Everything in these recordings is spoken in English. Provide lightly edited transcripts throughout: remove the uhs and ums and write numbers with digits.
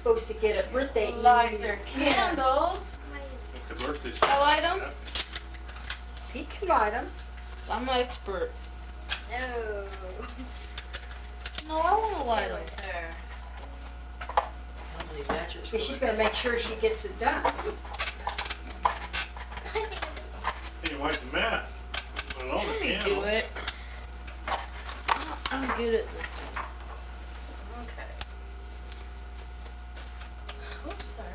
supposed to get a birthday. Light their candles. Like the birthday. I light 'em? He can light them. I'm an expert. No. No, I wanna light 'em. There. How many matches? But she's gonna make sure she gets it done. Hey, you wipe the mat. Put it on the Let me candle. do it. I'm good at this. Okay. Oops, sorry.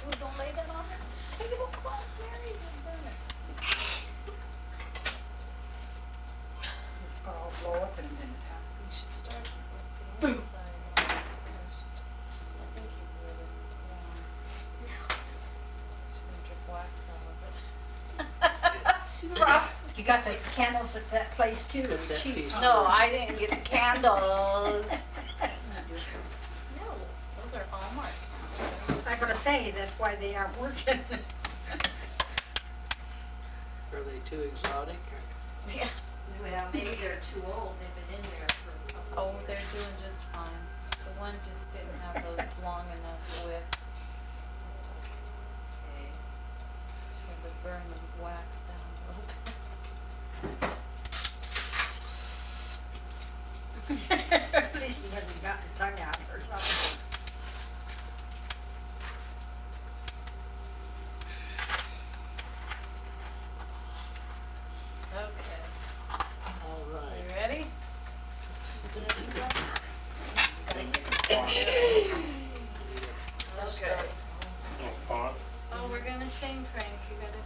Oh, don't lay that on the table cloth, Mary. You'll burn it. It's gonna all blow up in a minute. We should start with the inside of it first. I think you really go on. No. Just gonna drip wax all over it. She's rough. You got the candles at that place too. Put that Cheap. piece- No, I didn't get the candles. No, those are Hallmark candles. I'm gonna say, that's why they aren't working. Are they too exotic? Or? Yeah. Well, maybe they're too old, they've been in there for a couple Oh, of they're years. doing just fine. The one just didn't have the long enough wick. Okay. It would burn the wax down a little bit. At least he hasn't got the tongue out or something. Okay. All You right. ready? Let's Okay. start. Oh, pot. Oh, we're gonna sing, Frank. You gotta.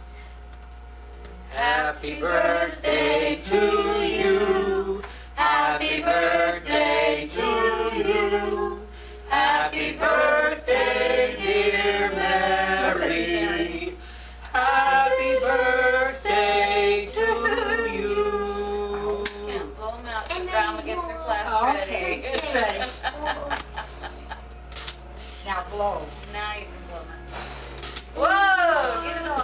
Happy birthday to you. Happy birthday to you. Happy birthday, dear Mary. Happy birthday to you. Can't blow them out. And Grandma then gets her more. flash ready. Okay, it's ready. Now blow. Now you can blow them out. Whoa! Get it all.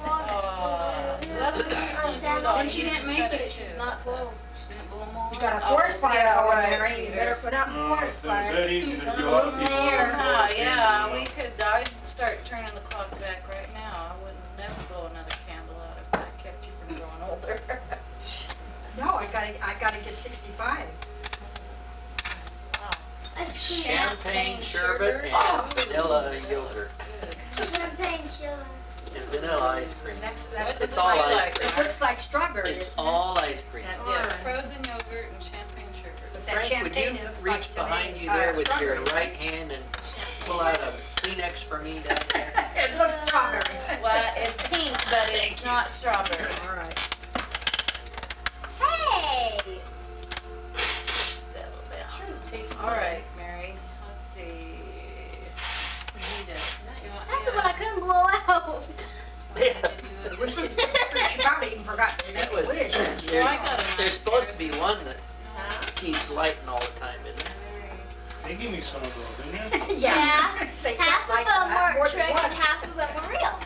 Oh, that's what she really did all. Then she didn't make it. She's not blow. She didn't blow them all. You got a Oh, forest fire yeah, going right, there, you Peter. better put out the No, forest if it was fire. that easy to do, Oh, other people would there. blow the Yeah, candle we out. could, I'd start turning the clock back right now. I wouldn't never blow another candle out if that kept you from growing older. No, I gotta get 65. Wow. Champagne sherbet and vanilla yogurt Champagne chiller. and vanilla ice cream. That It's looks all like, ice cream. it looks like strawberry, It's isn't it? all ice cream. That- Yeah, Alright. frozen yogurt and champagne sugar. But that Frank, would champagne, you it looks like reach behind tomato- you there with your strawberry. right hand and pull out a Kleenex for me down there? It looks strawberry. Well, it's pink, but it's not strawberry. All right. Hey! Settle down. All right, Mary, let's see. We need a, do you want That's me the one I couldn't blow out. want me to do I it? wish she probably even forgot to make That a was, wish. Well, I got a there's supposed to be nice one that keeps lighting all the time, isn't there? They give me some of those, didn't they? Yeah. They Half can't of like them that were more trick than and once. half of them were real.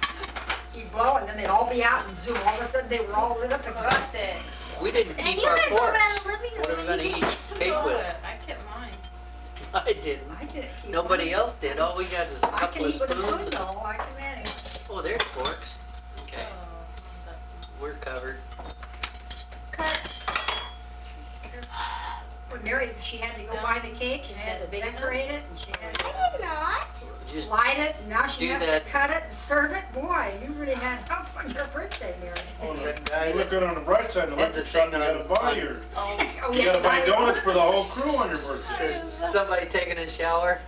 You blow and then they'd all be out and zoom. All of a sudden they were all lit up again. Got that. We didn't And keep you our guys go forks. around the living room. What are we and gonna you eat just cake Got with? it. I kept mine. I didn't. I didn't keep Nobody mine. else did. All we got is a I can couple of eat with a spoon spoons. though, I can manage. Oh, there's forks. Okay, Oh, that's we're covered. Cut. When Mary, she had to go buy the cake, she had to Big enough? decorate it, and she had to I did not. Just light it, and now she do has to that. cut it and serve it. Boy, you really had help on your birthday, Mary. Oh, There's no. a guy Look that good on the bright side, the did the electric shop, you thing gotta on- buy on- your, Oh, you gotta buy donuts for the whole crew on your birthday. says somebody taking a shower.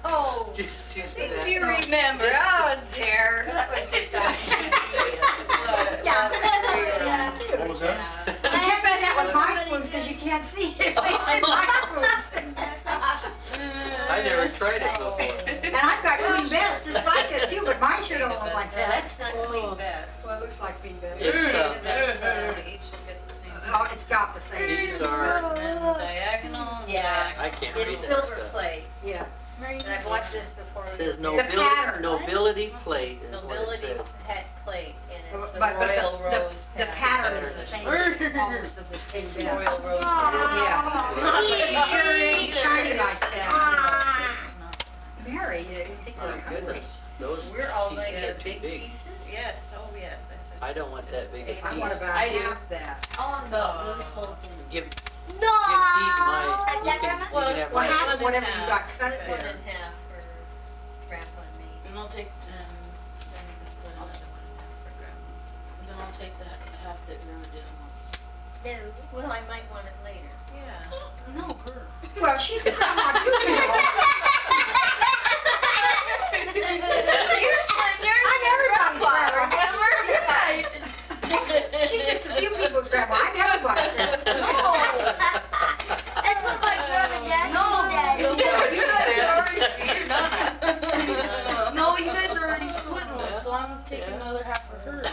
Oh. Did you see Things that? you remember. Oh, dear. That was just Yeah. What was that? I can't bet that was my spoons because you can't see it. It's in my spoons. I never tried it before. And I've got Queen Bess just like it too, but mine sure don't look like that. That's not Queen Bess. Well, it looks like Queen Bess. It's, That's, we each should get the same. Oh, it's got the same. These are, And then diagonal. and Yeah. I can't read that It's silver stuff. plate, Yeah. and I've watched this before. It says pattern. nobility plate is what it Nobility says. pet plate, and it's the But royal rose the pattern is the pattern. same, almost of this Queen It's Bess. royal rose. Yeah. Aw. It sure ain't shiny like You can have Well, rice. half of whatever you got, Cut cut it one there. in half for grandpa and me. And I'll take, Then you can split another one in half for grandma. then I'll take that half that Grandma didn't want. No. Well, I might want it later. Yeah. No, her. Well, she's a grandma too, you know. You're splitting yours I'm with everybody's grandpa, grandma. remember? She's just a few people's grandma. I'm everybody's grandma. That's what my brother Daddy No. said. You're not. No, you guys are already splitting one, so I'm taking another half for her.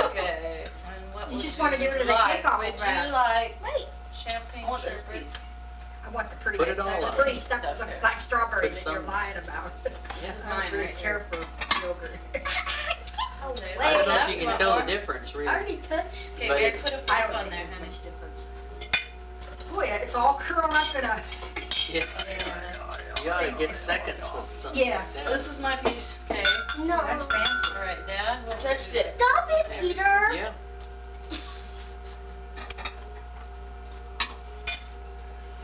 Okay. And what You would just wanna get rid of the like? cake awful Would fast. you like Wait. champagne I want this sherbet? piece. I want the pretty, Put it all the on. pretty stuff that looks like strawberry Put that you're some- lying about. This is I mine don't really right care here. for yogurt. Oh, Okay, I don't know Enough? if you You can want tell the more? difference, really. I already touched. Okay, But Mary, it's- put a I fork don't on there, honey. Boy, it's all curled up in a, Yeah. You ought to get seconds with something Yeah. like that. This is my piece. Okay. No. that's fancy. All right, Dad. what Touched would you it. Stop it, Peter. Yeah,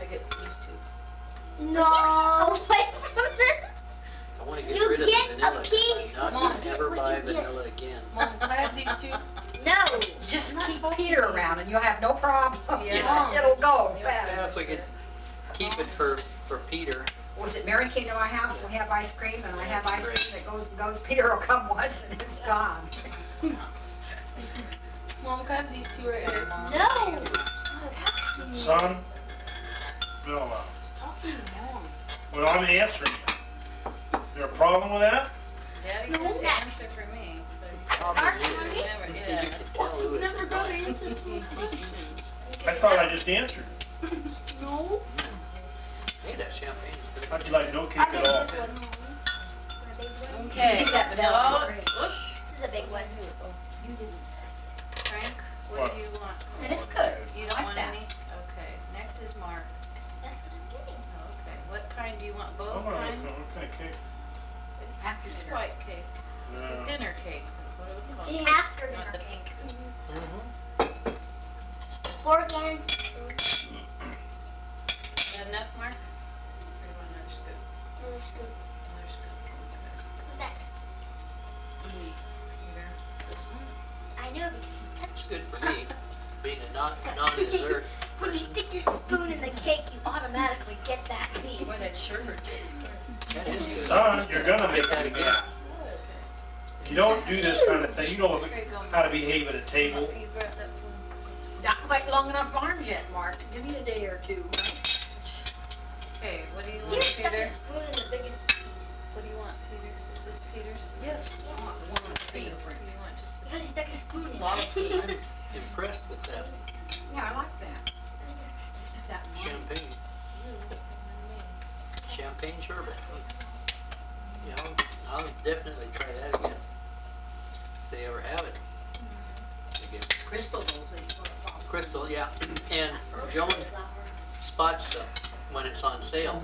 I get these two. No. Away from this. I want to get You rid of get the a vanilla. piece Not when you to get ever what buy you get. vanilla again. Mom, can I have these two? No. Just keep Peter around and you'll have no problem. Yeah. It'll go Yeah, fast. if we could keep it for Peter. Was it Mary came to my house, we have ice cream, and I have ice cream that goes and goes. Peter will come once and it's gone. Mom, can I have these two right here, Mom? No. Son? No, Talk to me, Mom. well, I'm answering you. There a problem with that? Daddy No, gets the next. answer for me, so. Probably Our is. turn? You Never, can yeah. tell who it's Never got an annoying. answer to a question. I thought I just answered. No. Hey, that champagne is pretty How'd good. you like no cake I think at all? this is one. My big one. Okay. You got vanilla No, ice cream. whoops. This is a big one. Frank, what What? do you want? That is good. You don't Like want that. any? Okay, next is Mark. That's what I'm getting. Okay, what kind do you want? I Both want kinds? what kind of cake? It's After just dinner. white cake. It's a No. dinner cake, that's what it was called. After Not the dinner pink. cake. Mhm. Fork and spoon. Is that enough, Mark? Or do you want another scoop? Another scoop. Another scoop, okay. What's next? Peter. This one? I know because you touch It's good for me, being a non-dessert When you person. stick your spoon in the cake, you automatically get that piece. Boy, that sherbet tastes good. That is good. Son, you're gonna make that me again. mad. You don't do this kind of thing. You know Here you go, how to Mark. behave at a table. You grab that from. Not quite long enough arms yet, Mark. Give me a day or two. Okay, what do you You want, stuck Peter? a spoon in the biggest piece. What do you want, Peter? Is this Peter's? Yes. I want the one with the Pink. fingerprints. Do you want just? Because he stuck a spoon in A lot of food. it. Impressed with that Yeah, I like that. That one. champagne. Champagne sherbet. Yeah, I'll definitely try that again. If they ever have it. Again. Crystal knows that you put a problem. Crystal, yeah. And Joan spots when it's on sale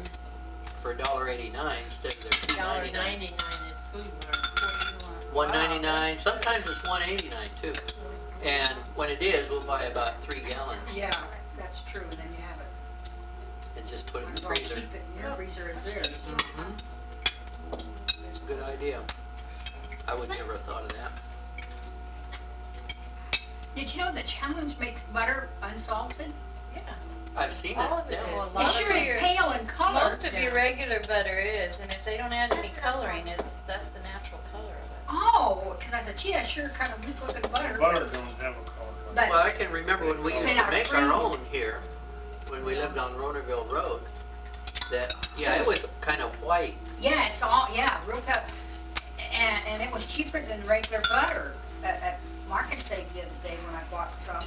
for $1.89 instead of their $2.99. $1.99 at Food Mart. What do you want? $1.99, sometimes it's $1.89 too. And when it is, we'll buy about 3 gallons Yeah, that's true, and then you have it. and just put it in Might the as well freezer. keep it in your freezer as theirs. Mhm. It's a good idea. I would never have thought of that. Did you know that Challenge makes butter unsalted? Yeah. I've seen All it. of it yeah. is. It Lot sure of is your- pale in color. Most of your regular butter is, and if they don't add any That's enough coloring, butter. that's the natural color of it. Oh, because I said, gee, that's sure kind of weak looking butter. Butter don't have a color. But Well, I can remember when we used Made to out of make our cream. own here, when we lived on Ronerville Road. That, yeah, it was kind of white. yeah, it's all, yeah, real pale. And it was cheaper than regular butter at Market Save the other day when I bought some.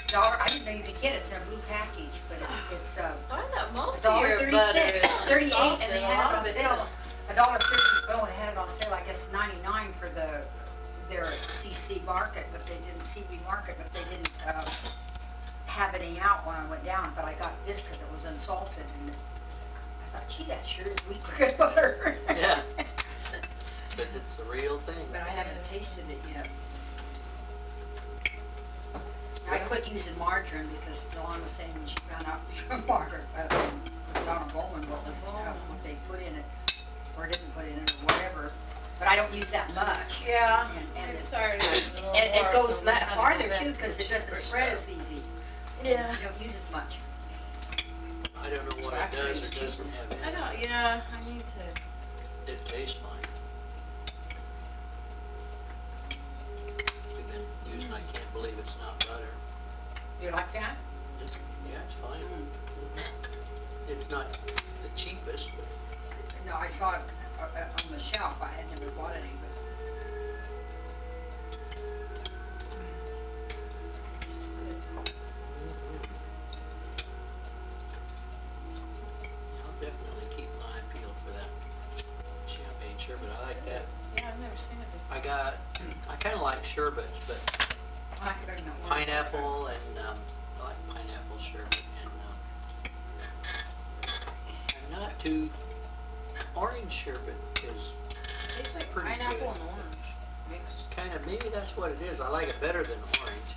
Dollar, I didn't know you could get it, it's in a blue package, but it's I thought most of $1.36, your butter is 38, unsalted. and they A had lot it of on it sale. is. $1.50, well, they had it on sale, I guess 99 for their CC market, but they didn't, CB market, but they didn't, have any out when I went down, but I got this because it was unsalted, and I thought, gee, that sure is weak looking butter. Yeah. But it's the real thing. But I haven't tasted it yet. I quit using margarine because Dawn was saying when she found out from Margaret, Dawn I don't use that much. Yeah. And I'm it- sorry. It's a little And it more, goes so we had to go farther back too, to because the it doesn't cheaper spread stuff. as easy. Yeah. You don't use as much. I don't know what it does or doesn't have in I it. know, yeah, I need to. It tastes fine. We've been using, I can't believe it's not butter. You like that? It's, yeah, it's fine. Mm. It's not the cheapest, but No, I saw it on the shelf. I had never bought any, but I'll definitely keep my eye peeled for that champagne sherbet. I like that. Yeah, I've never seen it before. I kinda like sherbets, but I like it better than that one. pineapple and, I like pineapple sherbet and, I'm not too, orange sherbet is Tastes like pretty pineapple good. and orange mixed. kinda, maybe that's what it is. I like it better than orange.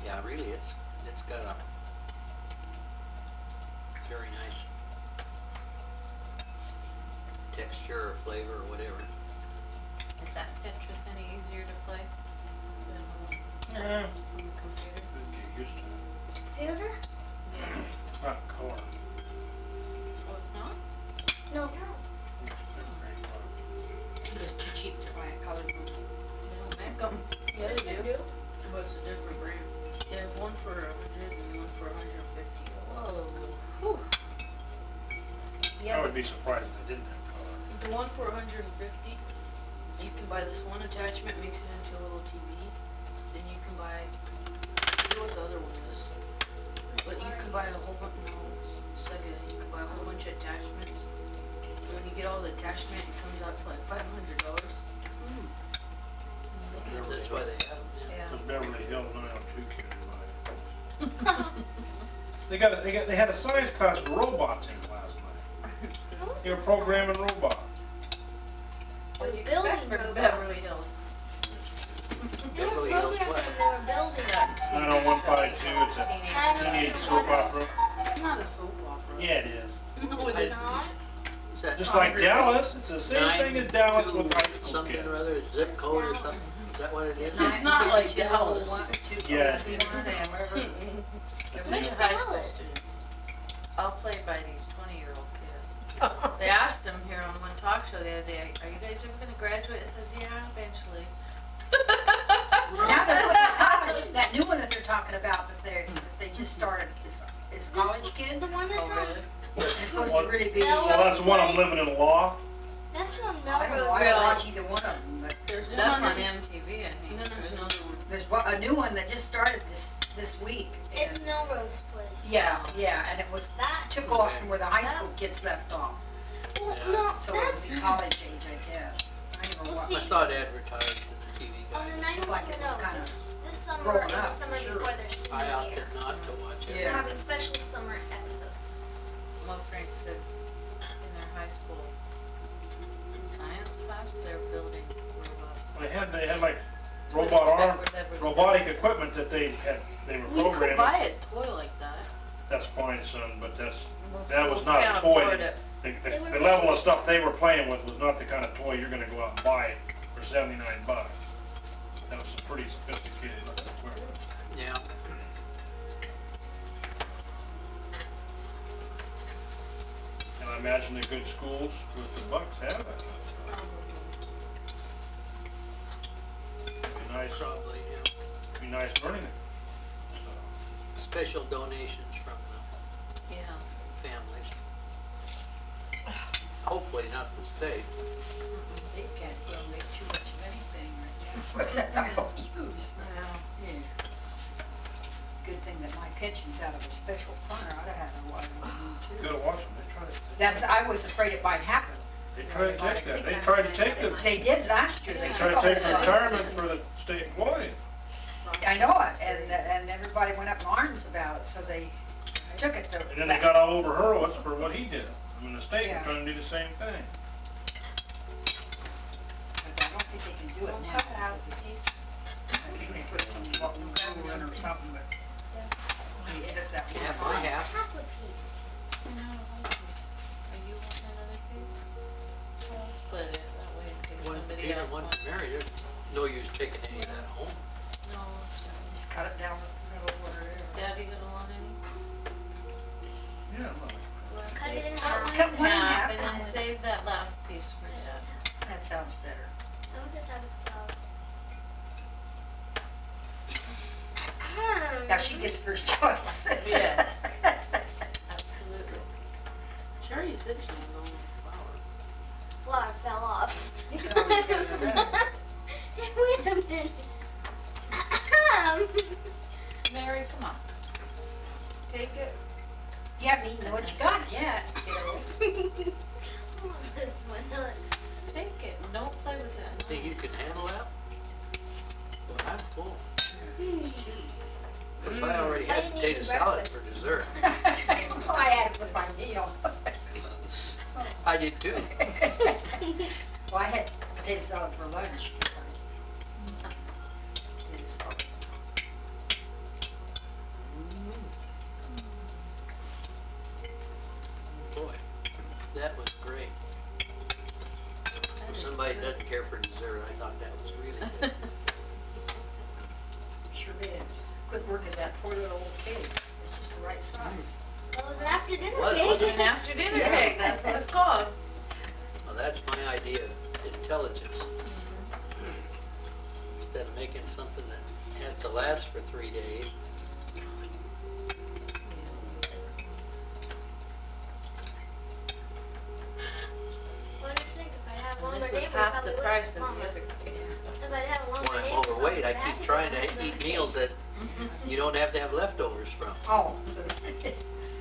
Yeah, really, it's got a very nice texture or flavor or whatever. Is that Tetris any easier to play than Yeah, on the computer? get used to it. Computer? It's not car. Oh, it's not? No. It's too cheap to buy a colored one. They don't make them. Yeah, they do. But it's a different brand. They have one for 100 and one for 150. Whoa. Whew. I Yeah, would be surprised if they didn't have color. the one for 150, you can buy this one attachment, mix it into a little TV. Then you can buy, I forget what the other one is. But you can buy a whole bunch, no, it's Sega, you can buy a whole bunch of attachments. And when you get all the attachment, it comes out to like $500. That's why they have them there. Yeah. Those Beverly Hills 902 kids buy it. They had a science class with robots in it last night. They were programming robots. What do you Building expect from robots. Beverly Hills? They were Beverly Hills programming what? when they were building it. 90152, it's a teenage soap opera. It's not a soap opera. Yeah, it is. No, it I- isn't. Not? Is that Just like Dallas, it's the same thing as Dallas with high school something kids. or other, zip code or something? Is that what it is? It's not like Dallas. Yeah. Sam, remember? What's They're high school Dallas? students. All played by these 20-year-old kids. They asked them here on one talk show the other day, are you guys ever gonna graduate? I said, yeah, eventually. Now they're putting college, that new one that they're talking about that they just started is college kids. The one that's Oh, on, really? It's supposed to really be. No, Well, that's the one I'm living in the loft. that's on I don't know, Melrose I don't watch Place. either one of them, but There's That's one on in- MTV, I And think. then there's another one. there's a new one that just started this week. It's and- Melrose Place. Yeah, and it was, That, took off from where the high school kids left off. well, Yeah. no, So it would that's be college age, I guess. I never Well, watched. see- I saw it advertised in the TV on the guide. 90210. This summer growing is the up, summer sure. before their senior I year. opted not to watch it. They're Yeah. having special summer episodes. Well, Frank said in their high school, is it science class, they're building robots. They had like What do you robot arm, expect with Beverly robotic Hills? equipment that they were We could programming. buy a toy like that. That's fine, son, but that was Schools not a can't toy. afford it. The level of stuff they were playing with was not the kind of toy you're gonna go out and buy for $79. That was some pretty sophisticated looking equipment. Yeah. And I imagine the good schools with the bucks have it. Be nice, Probably, yeah. be nice learning it. Special donations from the Yeah. families. Hopefully not the state. They can't make too much of anything right now. Except I don't use. Yeah. Good thing that my pension's out of a special fund, or I'd have had a lot of money You too. gotta watch them, they try to, That's, I was afraid it might happen. they try to take that, they tried to take the, They did last year. they They tried took to all take the retirement for the state employees. I know it, and everybody went up in arms about it, so they took it. And then they got all over Hurwitz for what he did. I mean, the state Yeah. was trying to do the same thing. But I don't think they can do it now. I think they put some rule in or something, but they did it that Yeah, one my time. half. Half a piece. Are you wanting another piece? I'll split it, that way in case One for somebody Peter, else one wants. for Mary, there's no use taking any of that home. No, it's not. Just cut it down the middle where it Is is. Daddy gonna want any? Yeah, look. Let's Cut see, it in cut half. one Cut in one in half half. and then save that last piece for Dad. That sounds better. I'll just have it flour. Now she gets first choice. Yes. Absolutely. Sherry, you said she was going with flour. Flour fell off. You can always get it back. Wait a minute. Mary, come on. Take it. You haven't eaten what you got yet. I want this one. Take it. Don't play with that. Think you can handle that? Well, I'm full. Because I already I had didn't eat potato salad breakfast. for dessert. Well, I had it with my meal. I did too. Well, I had potato salad for lunch. Potato salad. Boy, that was great. For somebody that doesn't care for dessert, I thought that was really good. Sure did. Quit working that poor little old cake. It's just the right size. Well, it was an after dinner What? cake. An after dinner cake, that's what it's called. Well, that's my idea of intelligence. Instead of making something that has to last for 3 days, Well, I just think if I had a And longer this day, was we half probably the would price have of longer. the other cakes. If I'd had a longer when day, I'm we probably overweight, I would have keep had trying it. to eat meals that you don't have to have leftovers from. Oh, so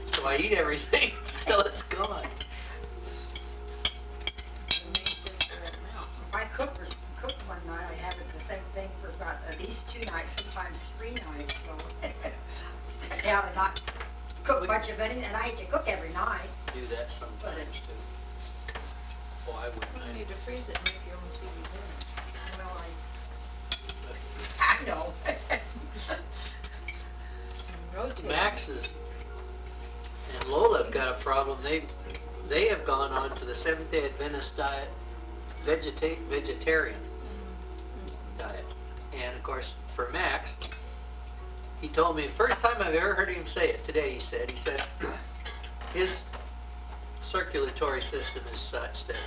So I eat everything till it's gone. if I cook one night, I have it the same thing for about at least 2 nights, sometimes 3 nights, so. Cut down and not cook much of anything, and I hate to cook every night. Do that sometimes too. Oh, I wouldn't. You need to freeze it and make your own TV dinner. Well, I know. And rotate. Max's and Lola have got a problem. They have gone on to the Seventh-day Adventist diet, vegetarian diet. And of course, for Max, he told me, first time I've ever heard him say it today, he said his circulatory system is such that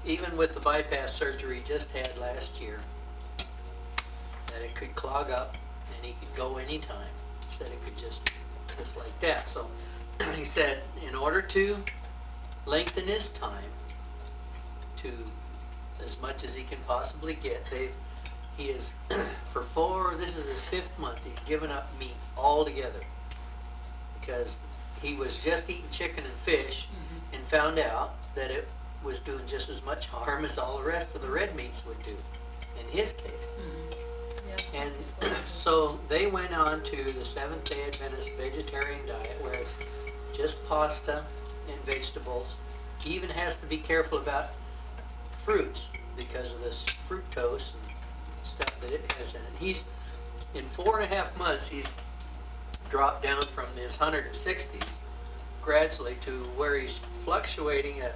even with the bypass surgery he just had last year, that it could clog up and he could go anytime. He said it could just like that. So he said in order to lengthen his time to as much as he can possibly get, he is this is his 5th month, he's given up meat altogether because he was just eating chicken and fish and found out that it was doing just as much harm as all the rest of the red meats would do in his case. Yes. And so they went on to the Seventh-day Adventist vegetarian diet where it's just pasta and vegetables. He even has to be careful about fruits because of this fructose and stuff that it has in it. He's, in 4.5 months, he's dropped down from his 160s gradually to where he's fluctuating at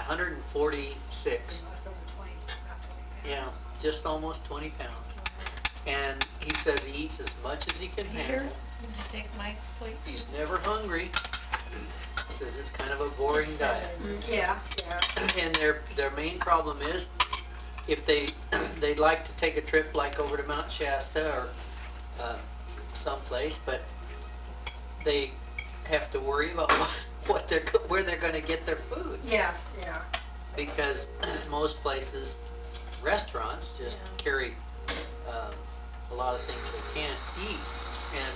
146. Lost over 20, about 20 pounds. Yeah, just almost 20 pounds. And he says he eats as much as he can handle. Did you take my plate? He's never hungry. He says it's kind of a boring diet. Yeah, yeah. And their main problem is if they'd like to take a trip like over to Mount Shasta or someplace, but they have to worry about where they're going to get their food Yeah, yeah. because most places, restaurants just carry a lot of things they can't eat. And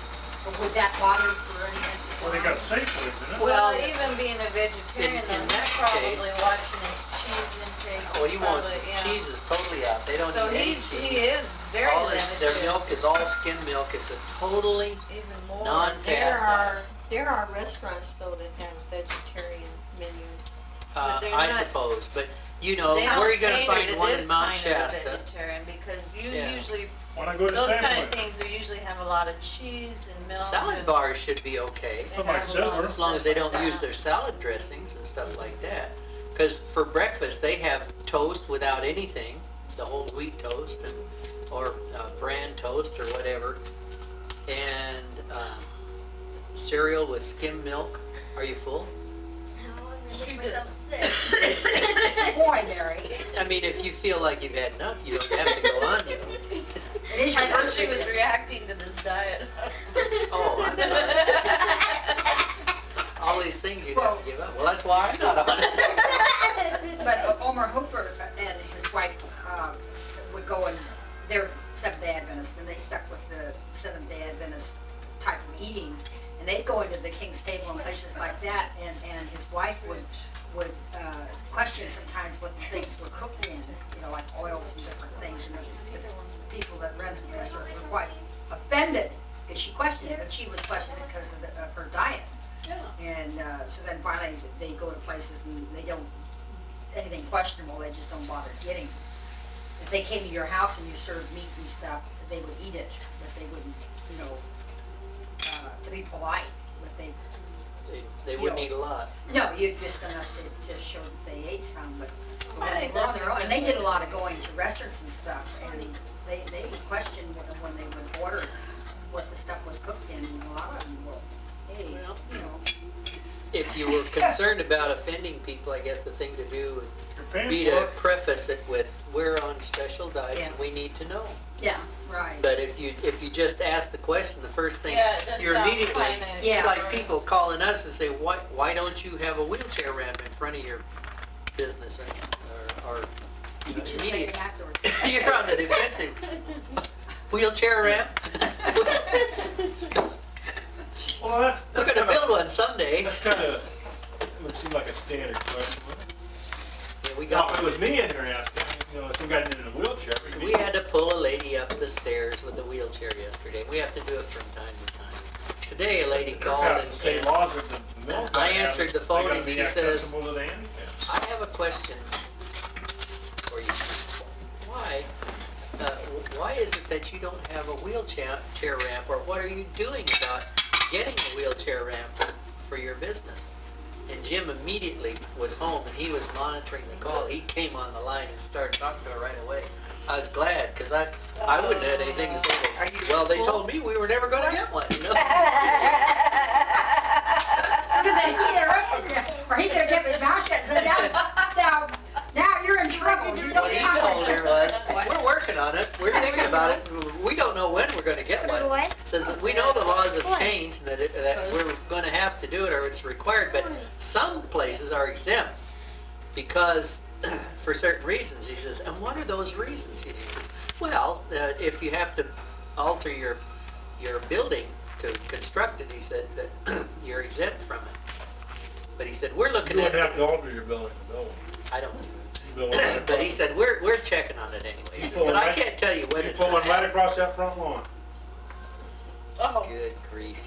But would that bother for any? Well, they got Safeway, didn't it? Well, even being a vegetarian, in though, that he's probably case- watching his cheese intake. oh, he won't. probably, yeah. Cheese is totally out. They don't So eat any he cheese. is very All limited. their milk is all skim milk. It's a totally Even more. non-fat. There are restaurants though that have vegetarian menus. But they're I not- suppose, but you know, They where don't are you going to cater find to one this in Mount kind of a Shasta? vegetarian because you Yeah. usually When I go to Those kind of Safeway, things, we usually have a lot of cheese and milk. Salad and bars should be okay, they Put my have a lot of Sizzler. as long as they stuff don't like use that. their salad dressings and stuff like that. Because for breakfast, they have toast without anything, the whole wheat toast, and, or bran toast or whatever, and cereal with skim milk. Are you full? No, I'm She gonna make myself does. sick. Boy, Mary, I mean, if you feel like you've had enough, you don't have to go on, you know. it is your I thought she birthday. was reacting to this diet. Oh, I'm sorry. All these things you'd have to give up. Well, that's why I'm not on it. But Omer Hooper and his wife would go and, they're Seventh-day Adventists, and they stuck with the Seventh-day Adventist type of eating. And they'd go into the King's Table and places like that, and his wife would question sometimes what the things were cooked in, you know, like oils and different things. And the people that ran the restaurant were quite offended, because she questioned it, but she was questioning it because of her diet. And so then finally, they go to places and they don't, anything questionable, they just don't bother getting. If they came to your house and you served meat and stuff, they would eat it, but they wouldn't, you know, to be polite, but They wouldn't eat a lot. no, you're just enough to show that they ate some, but I when they think were on that's their a own, good and they did a way. lot of going to restaurants and stuff, and they would question when they would order what the stuff was cooked in, and a lot of them will, hey, Well, you know. If you were concerned about offending people, I guess the thing to do you're would paying be for to it. preface it with, we're on special diets and Yeah. we need to know. Yeah, right. But if you just ask the question, the first thing, Yeah, it does you're sound immediately, kinda- Yeah. it's like people calling us and say, why don't you have a wheelchair ramp in front of your business or You you know, could just say immediate- it afterwards. You're on the defensive. Wheelchair ramp? Well, that's We're kind gonna build of, one someday. that's kind of, it would seem like a standard question. Yeah, we Now, got. if it was me in there asking, you know, some guy needed a wheelchair. We had to pull a lady up the stairs with a wheelchair yesterday. We have to do it from time to time. Today, a lady They're called passing state and laws that the mill I gotta have- answered the they phone gotta and be she says- accessible to the handicapped. I have a question for you. Why is it that you don't have a wheelchair ramp, or what are you doing about getting a wheelchair ramp for your business? And Jim immediately was home and he was monitoring the call. He came on the line and started talking to her right away. I was glad, because I wouldn't have had anything to say. Are you Well, they full? told me we were never gonna get one, you know? So then he interrupted you, or he could have kept his mouth shut and said, now you're in trouble. You What don't he have told her one." was, we're working on it, we're thinking about it, we don't know when we're gonna get one. What? Says that we know the laws have changed, that we're gonna have to do it or it's required, but some places are exempt because, for certain reasons, he says, and what are those reasons? He says, well, if you have to alter your building to construct it, he said, that you're exempt from it. But he said, we're You looking wouldn't at, have to alter your building to build one. I don't think. You build one right But he across- said, we're checking on it anyway. He You said, pull but one I right- can't tell you when You it's pull gonna one right happen. across that front lawn. Oh, Good grief.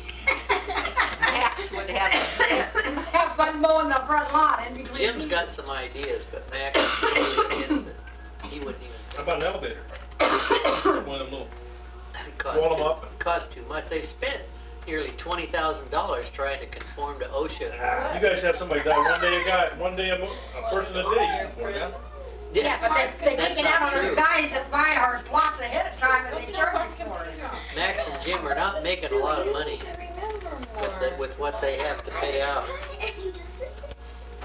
Max would have fun mowing the front lawn in between. Jim's got some ideas, but Max is totally against it. He wouldn't even How think about an elevator? One of them little, it Wall 'em up. costs too much. They've spent nearly $20,000 trying to conform to OSHA. you guys have somebody die one day a person a day, you can afford that. Yeah, but they That's take it out not on those true. guys that buy our plots ahead of time and they charge you for it. Max and Jim are not making a lot of money with what they have to pay out. You just sit there.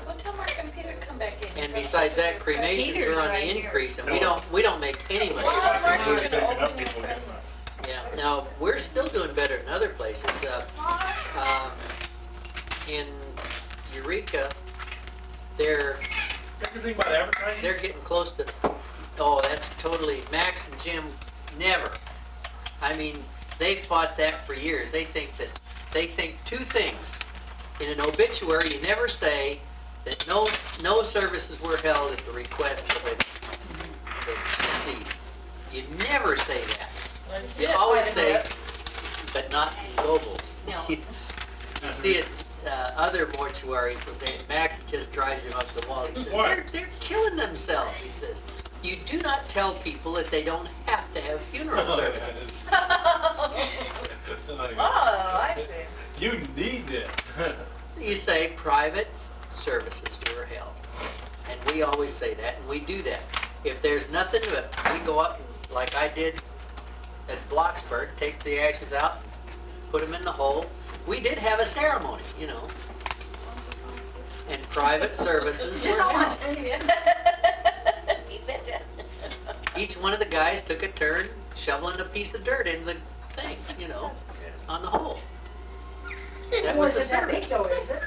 well, tell our computer to come back in. And besides that, cremations Peter's are on right the here. increase, and we don't make any money. Well, off Mark, it. you're Picking gonna up open your people getting presents. Yeah, now, we're still doing better than other places. In Eureka, they're Everything about advertising? They're getting close to, oh, that's totally, Max and Jim, never. I mean, they fought that for years. They think two things. In an obituary, you never say that no services were held at the request of the deceased. You never say that. You always say, but not in Goebbels. You see it, other mortuaries will say, Max just drives him up the wall. He says, Why? they're killing themselves, he says. You do not tell people that they don't have have to have funeral services. Oh, I see. You need that. You say private services were held. And we always say that, and we do that. If there's nothing to it, we go up and, like I did at Blocksburg, take the ashes out, put them in the hole. We did have a ceremony, you know. And private services Just were so held. much. You betcha. Each one of the guys took a turn shoveling a piece of dirt in the thing, you know, on the hole. That was the Wasn't that big service. though, is it?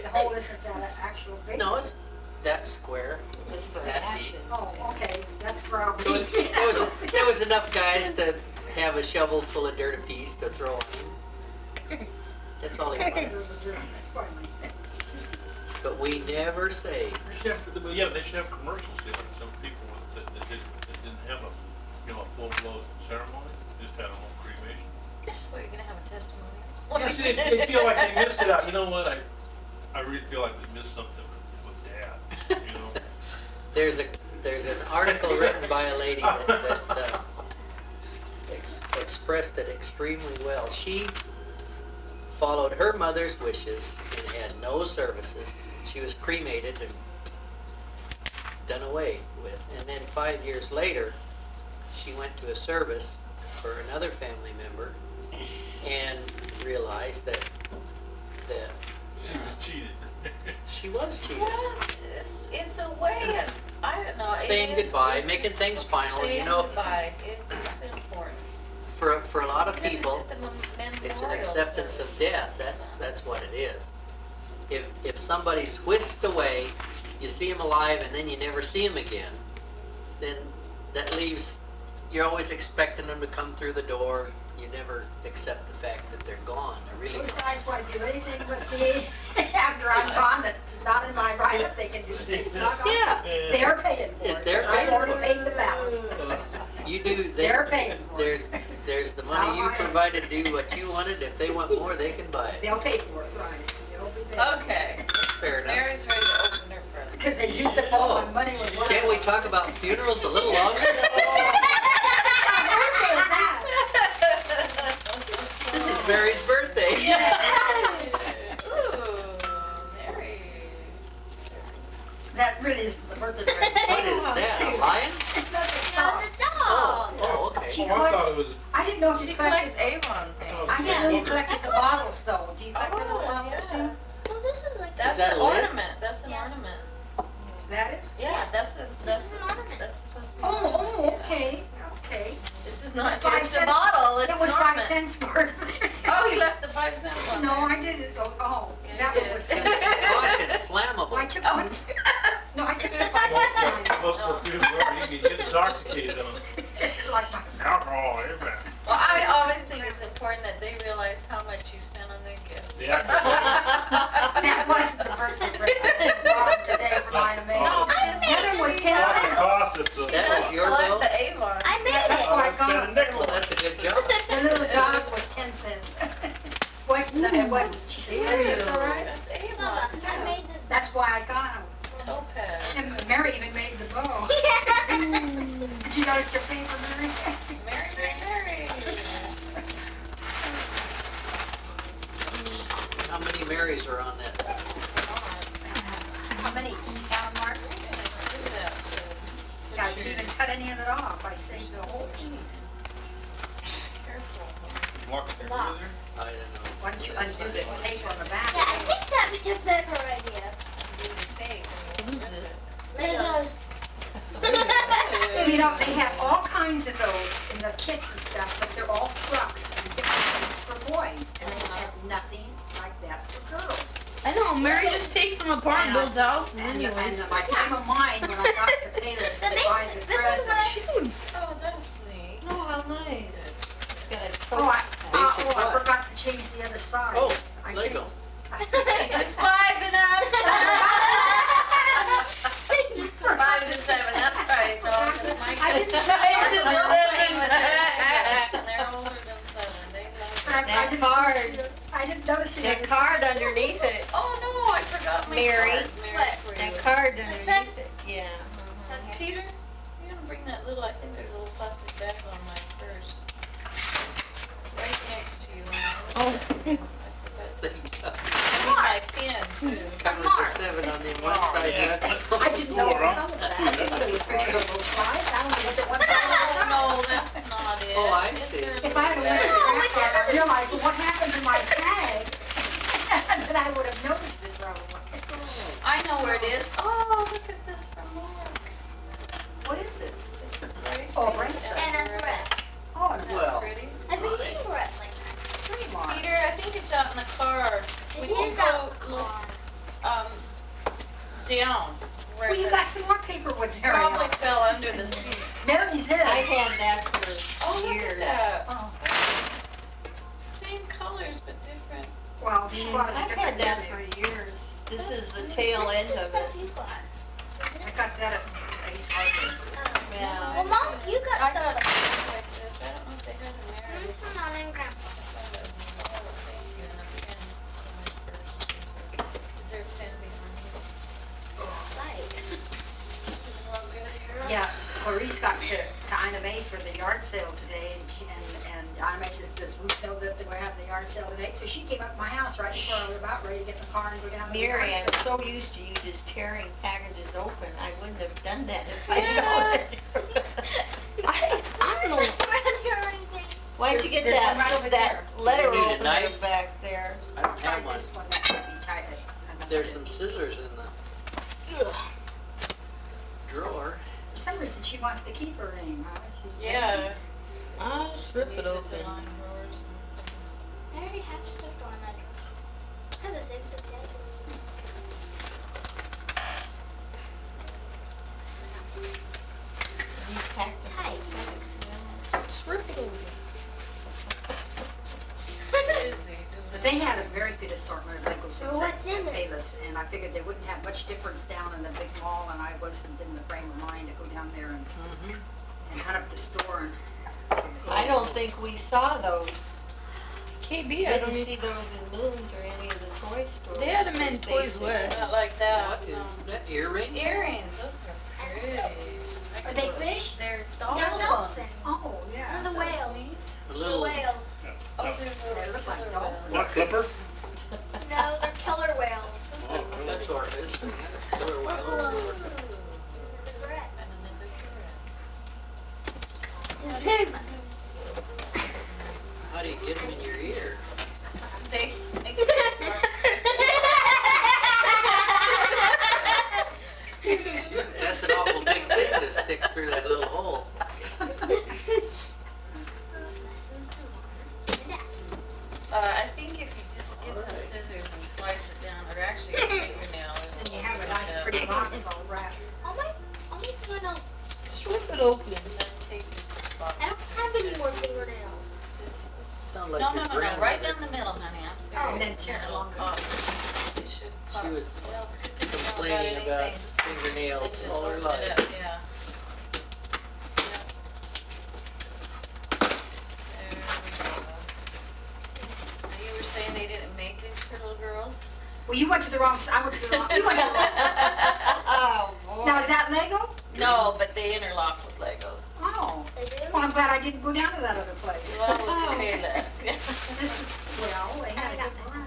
The hole isn't that actual big? No, it's that square. It's for That ashes. deep. Oh, okay, that's probably. There was enough guys to have a shovel full of dirt apiece to throw on him. That's all he wanted. But we never say, Yeah, they should have commercials, see, like some people that didn't have a, you know, a full-blown ceremony, just had a whole cremation. What, you're gonna have a testimony? Yeah, see, they feel like they missed it out. You know what? I really feel like we missed something with Dad. You know. there's an article written by a lady that expressed it extremely well. She followed her mother's wishes and had no services. She was cremated and done away with. And then 5 years later, she went to a service for another family member and realized that She was cheated. she was cheated. Well, it's a way of, I don't know. it Saying is- goodbye, it's making just things final, you saying know. goodbye. It's important. For a lot of Even if people, it's just a memorial it's an acceptance service. of death. That's what it is. If somebody's whisked away, you see them alive and then you never see them again, then that leaves, you're always expecting them to come through the door. You never accept the fact that they're gone. They're really Those gone. guys want to do anything with me after I'm gone that's not in my right if they can do things. Yeah. They're paying for it. They're I paying already for it. paid the balance. You do. They're paying for it. There's the It's money not you mine. provided to do what you wanted. If they want more, they can buy it. They'll pay for it, right. They'll be paying. Okay, That's fair enough. Mary's ready to open her present. Because they used up all my money with what? Can't we talk about funerals a little longer? This is Mary's birthday. Ooh, Mary. That really is the birthday present. What is that? A lion? No, it's a dog. Oh, okay. She Oh, I thought it was. I didn't know if She you collects collected, Avon things. I didn't know you collected the bottles though. Do you collect the little bottles too? Well, this is like That's that an a lid? ornament, that's an Yeah. ornament. That is? Yeah, that's This that's, is an ornament. that's supposed to be. Oh, okay, okay. This is not It's 5 just a cents. bottle, it's It an was 5 ornament. cents worth. Oh, you left the 5 cents on No, there. I didn't. Oh, Yeah, that you one did. was. Caution, I flammable. took one. No, I took the 5 cent sign. Most perfumes are, you get intoxicated on Like my, alcohol, amen. Well, I always think it's important that they realize how much you spent on their gifts. The alcohol. that wasn't the birthday present. I bought it today for mine and me. No, I because That one was she 10 does, cents. Cost us she That does was your collect bill? the Avon. I made That's it. what I Spend got. a nickel. Well, that's a good job. The little dog was 10 cents. It wasn't, she said, it's all right. That's Avon Mama, I too. made the. That's why I got them. Topaz. And Mary even made the bow. Did you notice your paper, Mary? Mary, Mary, Mary. How many Marys are on that? How many? Mark? Goodness, do that to- I didn't even cut any of it off. I saved the whole thing. Careful. Walk through Box. I don't know. Why don't you undo this tape on the back? Yeah, I think that'd be a better idea. Do the tape. Who's it? Legos. You know, they have all kinds of those in the kits and stuff, but they're all trucks and different things for boys. And they have nothing like that for girls. I know, Mary just takes them apart and builds houses And anyways. by the time of mine, when I got to pay to buy the This is what present. Oh, that's neat. Oh, how nice. Oh, Basic I what? forgot to change the other side. Oh, I Lego. changed- Just 5 and up. 5 to 7, that's right. No, I didn't I'm know. still playing with that. And they're older than 7. They love But I it. That didn't- card. I didn't notice it. That card underneath it. Oh, no, I forgot my Mary. card. Mary, What? for That you. card This underneath it. Yeah. Peter, you gonna bring that little, I think there's a little plastic bag on my purse. Right next to you. Oh. I forgot. I need my pen too. Covered the 7 on the one side. I didn't know it was on that. I didn't know it was for both sides. I only looked at one side. No, that's not it. Oh, I It's see. their If I had little went to bag. the I realized, well, what happened to my tag? Then I would have noticed it probably. I know where it is. Oh, look at this from Mark. What is it? It's a bracelet. Oh, bracelet. And a thread. Oh, Isn't no. that Well. pretty? I've been Nice. eating bread like that. Pretty much. Peter, I think it's out in the car. We It can is go out in the look, car. down. Where Well, you the- got some more paper with Mary Probably on. fell under the seat. Mary's in. I've had that for Oh, look years. at that. Oh, Same colors but different. well, she bought a I've different had that name. for years. This is the tail This end is the of stuff it. you got. I got that at Ace Hardware. Yeah. Well, Mom, you got I stuff. got one like this. I don't know if they have them there. Mine's from Mom and Grandpa. Oh, thank you. And a pen on my purse. Is there a pen behind you? Like. Is it all good here? Yeah, Clarice got to Ina Mae's for the yard sale today, and Ina Mae says, does Ruth know that we're having the yard sale today? So she came up to my house right before I was about ready to get in the car and go down to the yard Mary, I'm sale. so used to you just tearing packages open. I wouldn't have done that if I Yeah. known it. I don't know. Or anything. Why'd you get There's one right that, over that letter You need a opener knife? back there? I don't Try have one. this one, that might be tight. and then There's some scissors in the drawer. For some reason, she wants to keep her name, huh? She's Yeah. I'll just rip Use it to open. line drawers and things. I already have stuff on that. I have the same stuff Dad did. You packed them Tight. so tight. Just rip it open. Busy doing But they had a very good assortment of Legos So what's in it? Payless, and I figured they wouldn't have much difference down in the big mall, and I wasn't in the frame of mind to go down there and hunt up the store and. I don't think we saw those. KB, I don't Didn't even, see those in Moons or any of the toy stores. They had 'em in Just Toys basic. West. Not like that, What is no. that, earring? Earrings, those are pretty. Are they fish? They're They're dolphins. dolphins. Oh, yeah. And the That's whales. neat. A The little, whales. Oh, they're They little look like killer dolphins. whales. What, Clipper? No, they're killer whales. Oh, that's Orvis, killer Blue. whale. Red. And another carrot. How do you get them in your ear? They, That's an awful big thing to stick through that little hole. I think if you just get some scissors and slice it down, or actually a fingernail, And it'll you have a open nice it up. pretty box all wrapped. All my fingernails. Just rip it open. And then take the bottom. I don't have any more fingernails. Just, Sound like no, your no, no, no, grandmother. right down the middle, honey, I'm serious. And then turn it It'll along the pop. It should pop. She was What else could you know complaining about anything? fingernails It's just all her open it life. up, yeah. Yep. There we go. Now, you were saying they didn't make these for little girls? Well, you went to the wrong, I went to the wrong, you went to the wrong. Oh, boy. Now, is that Lego? No, but they interlock with Legos. Oh, They do? well, I'm glad I didn't go down to that other place. Well, it was payless. This is, well, they had a good time.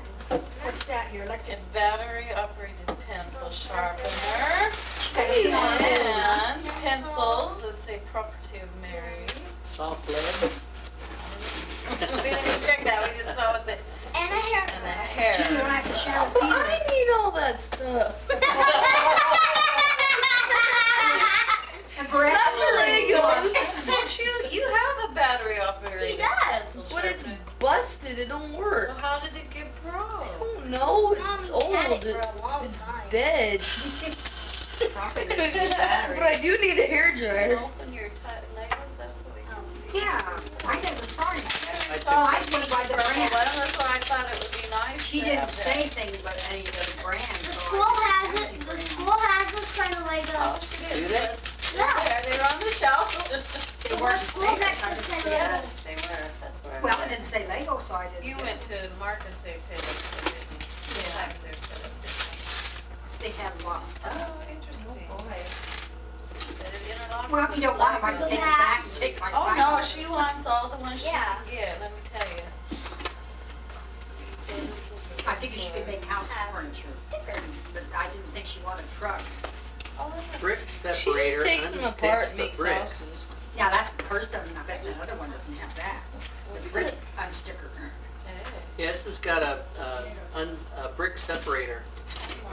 What's that here, like A battery operated pencil sharpener a. and pencils that say property of Mary. Soft lead. We didn't even check that, we just saw what the, And a hair. and the hair. Gee, you don't have to share with Peter. I need all that stuff. And Brett. Don't you have a battery operated He does. pencil But it's sharpener. busted. It don't work. Well, how did it get broke? I don't know. It's Mom's had old. it for a long It's time. dead. Probably But needs a battery. I do need a hair Should dryer. open your Legos up so we can see. Yeah, I never saw him. I So I I went by the one, brand. that's why I thought it would be nice She to didn't have say that. anything about any of the brands. The so school I has didn't it. The brand. school has this kind of Oh, Lego. she Do did. they? Yeah. There, they were on the shelf. They The weren't school Legos, next I to just the said- Lego. Yes, they were, that's where I Well, went. it didn't say Lego, so I didn't. You went to Mark and say Payless, so didn't you? Sometimes they're set up different. They had lost. Oh, interesting. Boy. Well, if you don't want them, I can take it back and take my Oh, sign no, off. she wants all the ones she Yeah. can get, let me tell you. So this will be I figured she could make house Have furniture, stickers. but I didn't think she wanted trucks. Oh, that's- Brick She separator just takes them apart unsticks and the makes bricks. houses. Now, that's hers doesn't, I bet the other one doesn't have that. The brick unsticker. Yeah, this has got a brick separator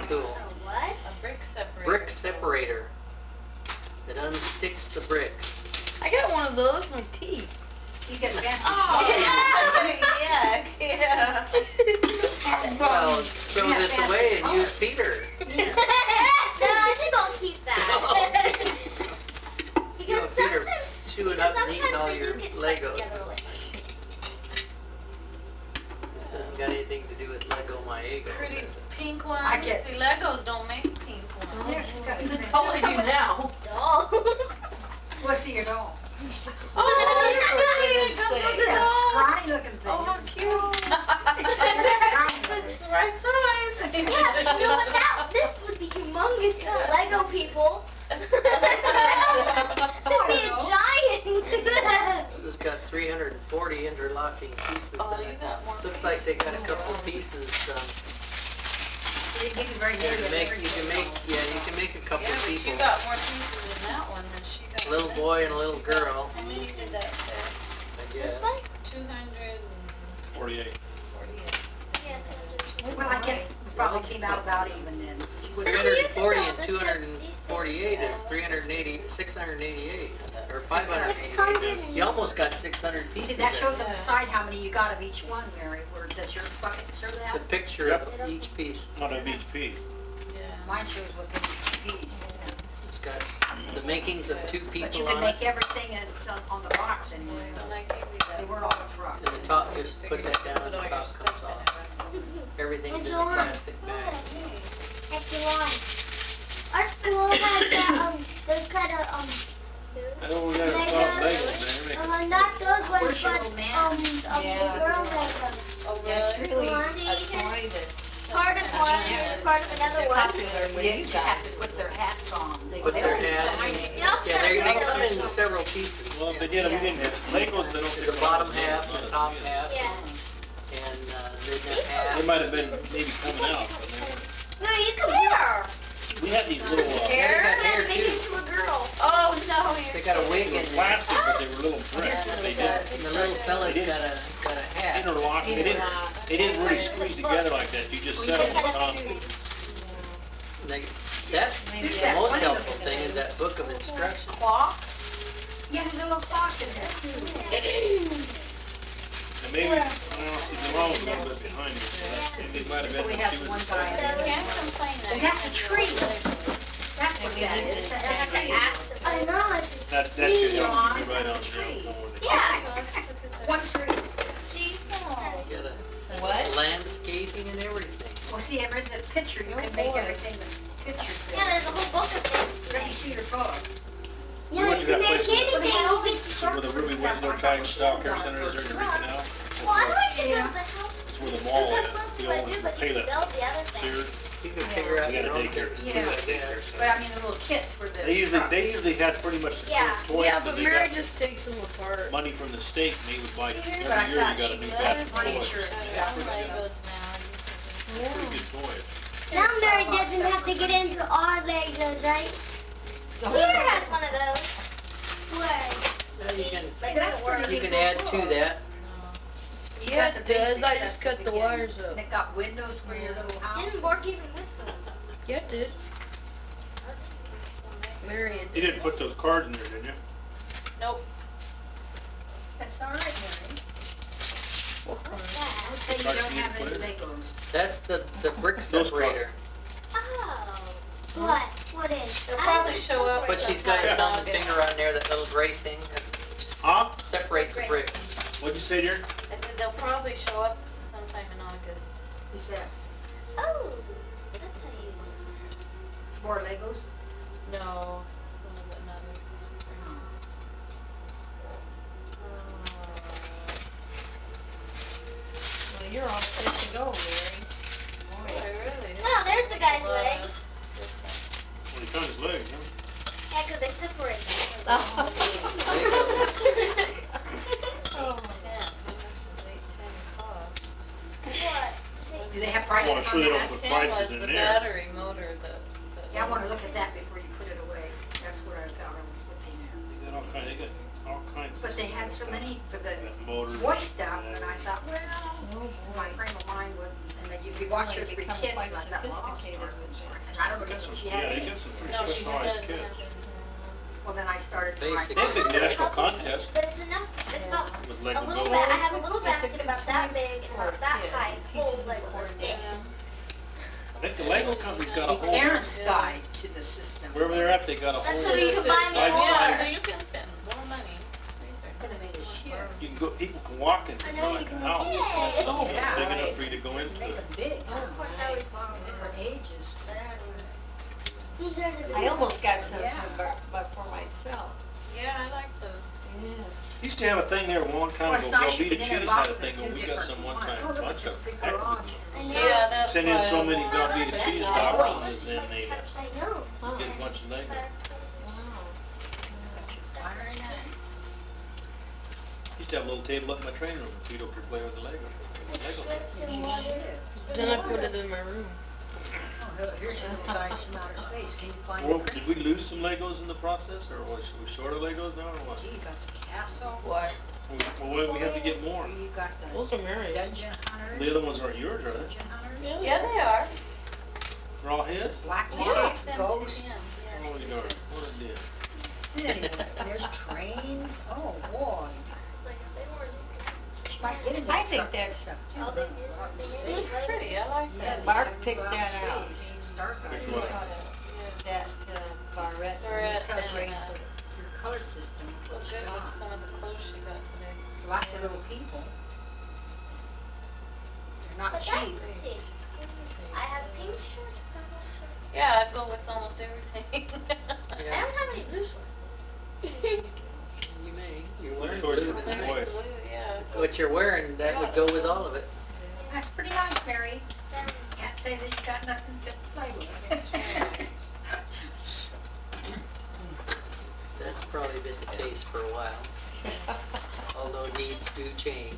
tool. A what? A brick separator. Brick separator that unsticks the bricks. I got one of those in my teeth. You get fancy. Oh, yeah, yeah. Well, throw Yeah, this fancy away and color. use Peter. No, I think I'll keep that. You know, Because Peter sometimes, chewing because up and eating all sometimes they your do get stuck Legos. together like. This hasn't got anything to do with Lego Maego. Pretty does it? pink ones. I get- See, Legos don't make pink ones. Yeah, she's got some. How old are you now? Dolls. Well, see, you don't. Oh, goodness it comes with sakes. the That doll. scrawny looking thing. Oh, how cute. Scrawny It's looking. the right size. Yeah, but you know what? This would be humongous to Lego people. It'd be a giant. This has got 340 interlocking pieces Oh, in you it. got more Looks like they got a pieces couple than pieces. They didn't give you very You many. can make, you can make a couple Yeah, but people. you got more pieces in that one than she got. A in little this boy one. and a little She got- girl, How many did that say? I This guess. one? 248. 48. Well, I guess it probably came out about even then. She wouldn't- 340 and This 248 is 380, 688, or 588. 600. You almost got 600 See, pieces that there. shows on the side how many you got of each one, Mary, or does your bucket show It's a that? picture of each piece. Not of each piece. Yeah. Mine shows what each piece. It's got the makings of two But you people can on it. make everything that's on the box anyway. When I gave you that. They weren't all box, truck. And the top, just put that down and put all the your top stuff comes in off. it. Everything's in a John. plastic bag. Heck, you on. Our school has those kind of I know we got a top Legos there. not those ones, Where's your but old man? Yeah. the girl Legos. Oh, Yeah, it's really? really See, a here's toy that's part of one, here's part of another one. popular with You you just have guys. to put their hats on. Put their hats. They also Yeah, they have come in Legos. several pieces. Well, if they did, we didn't have Legos, they don't. The bottom half, the top half, Yeah. and then the They half. might have been maybe coming out, but they weren't. No, you can wear. We had these little, Hair? We're got hair gonna make too. it into a girl. Oh, no, you're They got a wig little in there. plastic, but they were little bricks, but they didn't And the little fella's got a hat. interlock, they didn't really squeeze together like that, you just set them on top. They- That, the most helpful thing is that book of instructions. Clock? Yeah, there's a little clock in there too. And maybe, I don't know, see, the mom was a little bit behind you, so that, it might have So been we when have she was. one guy. You can't complain that. Oh, that's a tree. That's what that is. That's a tree. I know it's That should help you John, be right on that's a tree. down. yeah. One tree. See? You got What? a landscaping and everything. Well, see, I read the picture, you can make everything with pictures. Yeah, there's a whole book of things. Let me see your book. Yeah, went you to can that make place with anything. all these Where trucks the and Ruby stuff. Winslow Child Child Care Center is there in Eureka now. Well, I'd like to build the house. It's where the mall That's is, what the I old do, but you can Payless build the other thing. Sears. You can figure out We got your a own daycare, things we too, got a I daycare guess. But center. I mean, the little kits for the They trucks. usually had pretty much the Yeah. toys, Yeah, but but they Mary got just takes them apart. money from the state and they would buy, But I every year you thought got a she new loved batch of money toys. insurance. Some Legos now. Pretty good toys. Now Mary doesn't have to get into our Legos, right? Peter has one of those. Where? Well, you can, Like, That's doesn't work. pretty you can add to that. You Yeah, got it the does. basic I stuff just at cut the the beginning. wires up. And it got windows for your little house. Didn't work even with them. Yeah, it did. Mary, it You did. didn't put those cards in there, did you? Nope. That's all right, Mary. What color? Don't say you Cards don't you have didn't any put Legos. That's the brick Those separator. Oh. What? What is? They'll probably show up. But she's got it on the August. finger on there, that little gray thing, that's Huh? separates the bricks. What'd you say, dear? I said they'll probably show up sometime in August. Who's that? Oh. That's how you use it. It's more Legos? No, some of another. Well, you're all set to go, Mary. Oh, I really. No, there's the guy's legs. Well, he found his legs, huh? Yeah, 'cause they separate them. There you go. 810, how much does 810 cost? What? Do they have Well, prices I'm on sure they that? don't put 10 prices was in the there. battery motor, the. Yeah, I wanna look at that before you put it away. That's what I thought I was looking at. They got all kinds of. But they had so stuff. many for the Got motors, boy stuff, yeah. and I thought, well, my frame of mind was, and then you watch your three kids, and I thought, well, I'll start. And I don't know Got if some, she yeah, had they any. got some pretty No, she specialized doesn't kits. have. Well, then I started. to Basic. They have write- big national contest But it's enough, it's about with a Lego little buildings. bit, I have a little It's a basket good about that toy big and for a about that kid. high, It full teaches of them Lego coordination. sticks. I think the Lego company's got a The whole, parents' guide to the system. wherever they're at, they got a That's whole, so you can buy Side more. Yeah, by so you can spend more money. These are Could have made a share. you can go, people can walk into I it know like you a can. house. Yeah. Oh, Big yeah, enough right. for you to go into Make it. them big, huh? Of course, I always borrow. Different ages. I almost got some Yeah. but for myself. Yeah, I like those. Yes. Used to have a thing there a long time Well, ago, it's nice you Velveeta can Cheese had a interlock thing, the when two we got different some one ones. time, Oh, a look bunch at of the big them. garage. I know. Yeah, that's Send in why so I many was- Velveeta That's Cheese what boxes, I and then they I know. get a bunch of Lego. Used to have a little table up in my training room, and Vito could play with the Lego. Lego. Then I put it in my room. Oh, here's your little guys from outer space. Can you find Well, the did we lose some Legos in the process, or was we short of Legos now, or what? Gee, you got the castle. Why? Well, we have to get more. You got the Those are married. dungeon hunters. The other ones aren't yours, are they? Dungeon hunters. Yeah, they are. They're all his? Black You Box, gave them to Ghost. him, Oh, yes. you darn, what a deal. Anyway, there's trains. Oh, boy. She might get into I the think truck that's- and stuff, too. Oh, they do. It's pretty, I like Yeah, that. they Mark have picked outer that out. space. Stargate. Which You one? got that Barrette. Barrette Tells you and, your color system. look good with some of the clothes she got today. Lots of little people. They're not But that, cheap. let's see. I have pink shorts, purple shorts. Yeah, I go with almost everything. I Yeah, don't have any blue shorts. you may. You're Blue wearing shorts blue. are There's boys. blue, yeah. What you're wearing, that would go with all of it. That's pretty nice, Mary. Can't say that you got nothing fit to play with. That's probably been the case for a while, although needs do change.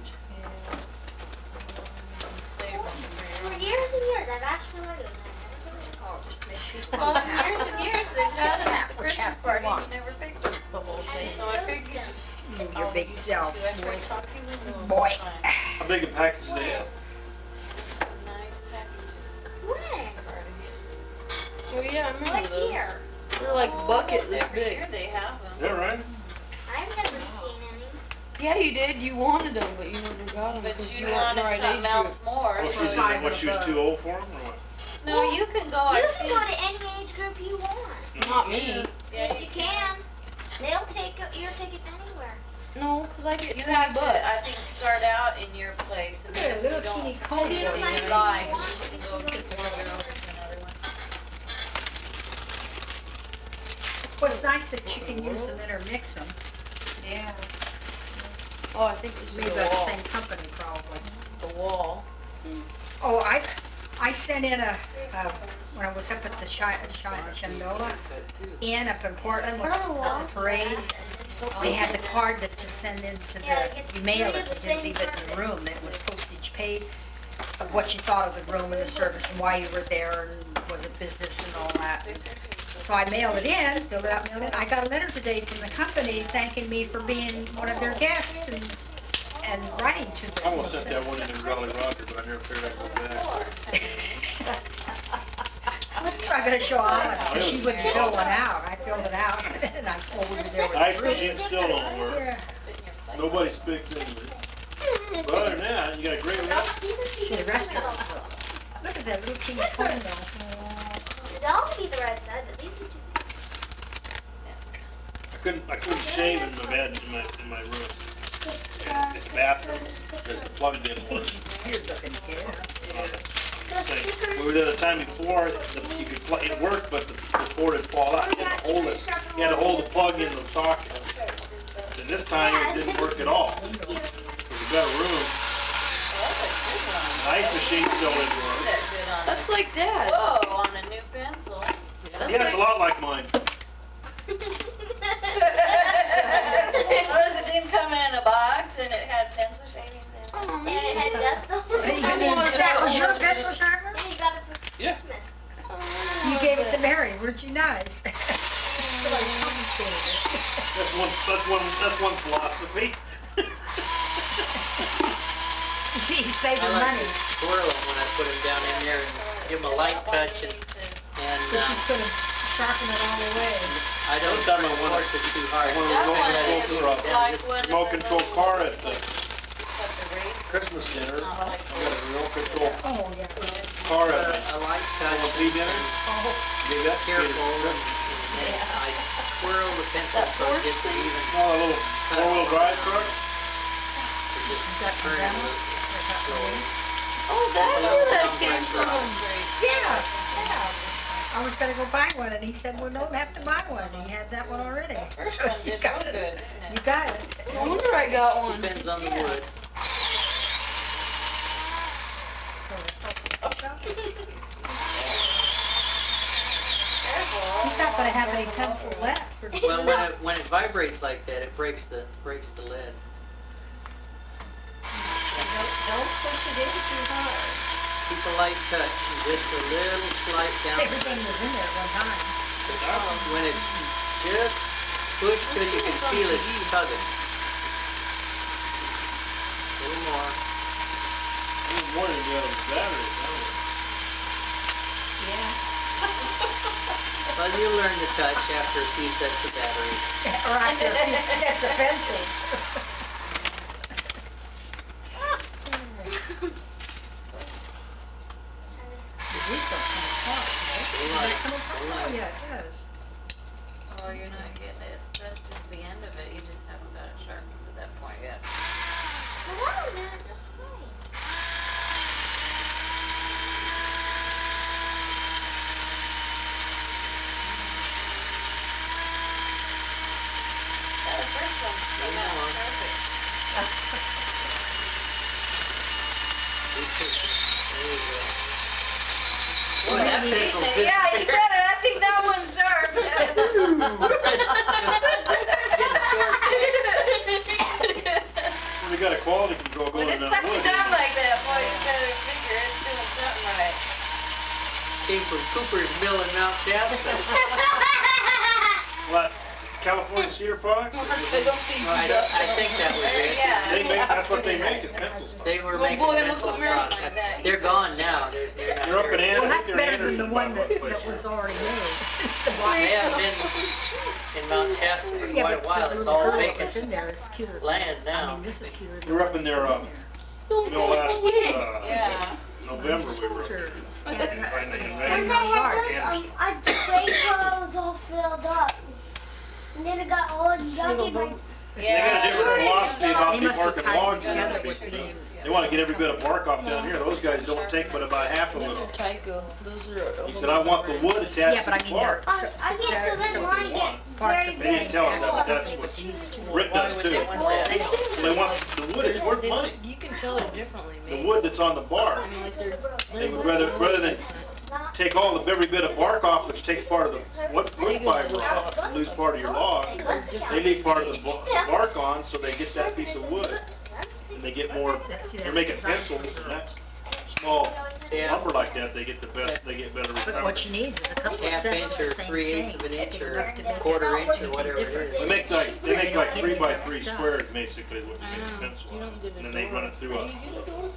Save them for For your- years and years, I've asked for Legos and I've never been Oh, just makes people Well, happy. years and years they've had them at the Which Christmas half party you and want? you never picked them. The whole thing. So I figured. Your big self. After I talk you into them. Boy. Fine. How big a package do they have? Some nice packages. Where? Christmas party. Oh yeah, I remember What those. year? They're like buckets Almost this every big. year they have them. Is that right? I've never seen any. Yeah, you did. You wanted them, but you never got them But because you you weren't the wanted right something age else group. more, Oh, so. she's, what, she was too old for them, or what? No, you can go, I You can think. go to any age group you want. Not me. Yeah, Yes, you can. They'll take your tickets anywhere. No, because I get You 20 have to, bucks. I think, start out in your place and then Yeah, if you little don't teeny see code. what You don't you like like, what you you can go want, to you can another go one, to another one. Well, it's nice that you can use them, intermix them. Yeah. Oh, I think this Maybe is by the the wall. same company, probably. The wall. Oh, I sent in when I was up at the Shandola Inn up in Portland, with the parade. They had the card that to send in to you mail it, you didn't leave it in the room, that was postage paid, of what you thought of the room and the service and why you were there and was it business and all that. So I mailed it in, filled it out, mailed it in. I got a letter today from the company thanking me for being one of their guests and writing to them. I almost sent that one in to Raleigh Roger, but I never figured I'd go back. So I'm gonna show Anna, because she wouldn't fill one out. I filled it out and I forwarded it there with I the proof. it still don't work. Yeah. Nobody speaks English. But other than that, you got a great rep. See the restaurant. Look at that little teeny corn though. They'll be the right side, but these are too. I couldn't shave in my bed in my room. It's bathroom, because the plug didn't work. You're looking kid. Thing. We were there the time before, you could plug, it workked, but the cord would fall out. You had to hold it. You had to hold the plug in the socket. And this time it didn't work at all. It was a better room. The ice machine still didn't work. That good on That's like Dad. Whoa, on a new pencil. That's Yeah, it's a like, lot like mine. Notice it didn't come in a box and it had pencil shavings in it. And it had dust on it. You mean that was your pencil sharpener? And you got it for Yeah. Christmas. You gave it to Mary, weren't you nice? Somebody confiscated it. That's one philosophy. You see, he saved I her like money. to twirl them when I put them down in there and give them a light touch and, So she's gonna sharpen it all the way. I don't One time I won force it too hard. one of That those one remote is control like one of remote the control little- car at the Got the rates. Christmas dinner. Not I like got a remote control Oh, yeah. car A at a light touch Well, be dinner? and Oh, They got careful and then I twirl the pencil so it gets an even, No, a little four-wheel drive truck. it just Got the turns demo? it slowly. Oh, that's where that came from. yeah, yeah. I was gonna go buy one, and he said, well, don't have to buy one. He had that one already. First So one you did got real it. good, didn't You it? got it. I wonder I got one. Depends on the Yeah. wood. He's not gonna have any pencil left. for- Well, when it vibrates like that, it breaks the lead. Don't push it in too hard. Keep a light touch and just a little slight down. Everything was in there at one time. When it's just pushed till you can feel it tugging. A little more. A little more than the other batteries, Well, you'll learn to touch after a few sets of batteries. Or after a few sets of pencils. These don't come apart. They Does like- it come apart? they Oh, like- yeah, it does. Oh, you're not getting it. That's just the end of it. You just haven't got it sharpened to that point yet. Well, that one did it just right. Yeah, the first one came out Yeah. perfect. There you go. Well, Boy, that maybe- pencil's Yeah, you got it. I think that one's sharp. getting short. We got a quality control When going it on sucks you wood. down like that, boy, you better figure it's doing something right. Came from Cooper's Mill in Mount Shasta. What, California cedar products? I think that was There, it. yeah. They make, that's what they make is pencil stock. They were Well, making boy, look pencil what Mary stock. like that. They're gone now. They're not You're up in there. Well, Anderson, that's they're better than Anderson, the one by that place. was already made. They haven't been in Mount Shasta for Yeah, quite a but while. the It's little all girl vacant that's in there is cuter. land I now. mean, this is cuter than. We were up in there, the one you know, last, Yeah. November, we were up Soldier. there. Yeah, And I Once I had those, I just waited till it was all filled up. And then it got old and yucky. And my They got a different philosophy about They the must be bark and tied logs than together other with people do. being. They wanna get every bit of bark off down here, those guys don't take but about half of Those are it. Tyco. Those are. He said, I want the wood Yeah, attached but I to the mean, bark. they're. I guess so then mine get Parts very of They didn't big. tell us that, but that's They what would use it to- Brit does too. So they want, the wood is worth money. You can tell they're differently The made. wood that's on the bark, I mean, like they're. they would rather than take all the, every bit of bark off, which takes part of the wood fiber off, and lose part of your log. They leave part of the bark on, so they get that piece of wood, and they get more, they're making pencils, and that's small Yeah. lumber like that, they get the best, they get better But recovery. what you need is a couple of Half sets inch of or the same 3/8 thing. of an inch or Enough to make- quarter inch or whatever it They is. make like 3x3 squares basically, is what you make a pencil You out don't of. get a And then they door. run it through Do a you get a door?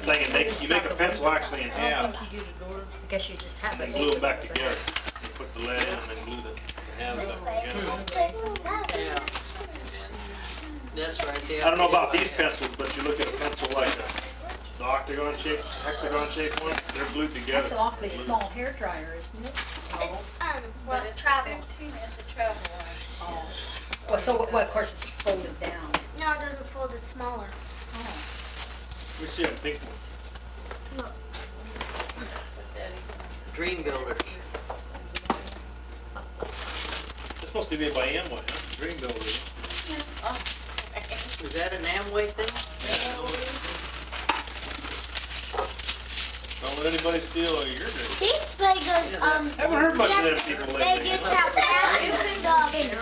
thing, and you make a pencil actually in I half, don't think you get a door. I guess you just have and it. glue them back together. You put the lead in and then glue the halves back together. Yeah. That's right. they I don't know have to about do these like that. pencils, but you look at a pencil like the octagon shape, hexagon shaped one, they're glued together. That's an awfully small hair dryer, isn't it? It's But it's travel. 15, it's a travel one. Oh. Well, so, well, of course, it's folded down. No, it doesn't fold. It's smaller. Oh. Let me see a pink one. But Daddy wants to see Dream builder. It's supposed to be made by Amway, huh? Dream Builder. Is that an Amway thing? Well, Don't let anybody steal your drink. These Legos, Haven't heard much of them people they lately. just have plastic